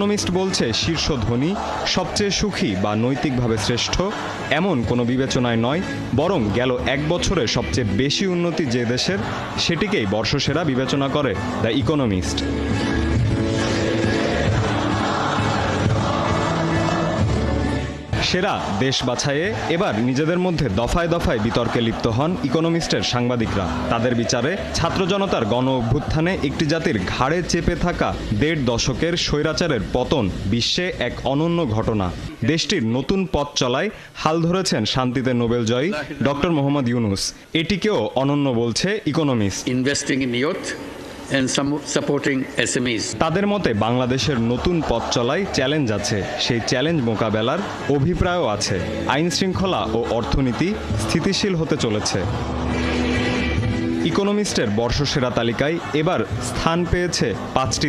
Economist বলছে শীর্ষ ধনী, সবচেয়ে সুখী বা নৈতিকভাবে শ্রেষ্ঠ এমন কোনো বিবেচনায় নয়, বরং গেল এক বছরে সবচেয়ে বেশি উন্নতি যে দেশের সেটিকেই বর্ষসেরা বিবেচনা করে দ্য ইকোনমিস্ট। সেরা দেশ বাছাইয়ে এবার নিজেদের মধ্যে দফায় দফায় বিতর্কে লিপ্ত হন ইকোনমিস্টের সাংবাদিকরা। তাদের বিচারে ছাত্র জনতার গণ অভ্যুত্থানে একটি জাতির ঘাড়ে চেপে থাকা ১.৫ দশকের স্বৈরাচারের পতন বিশ্বে এক অনন্য ঘটনা। দেশটির নতুন পথ চলায় হাল ধরেছেন শান্তিতে নোবেলজয়ী ডক্টর মোহাম্মদ ইউনূস। এটিকেও অনন্য বলছে economist. Investing in youth and supporting SMEs. তাদের মতে বাংলাদেশের নতুন পথ চলায় চ্যালেঞ্জ আছে, সেই চ্যালেঞ্জ মোকাবেলার অভিপ্রায়ও আছে। আইন শৃঙ্খলা ও অর্থনীতি স্থিতিশীল হতে চলেছে। ইকোনমিস্টের বর্ষসেরা তালিকায় এবার স্থান পেয়েছে ৫টি দেশ।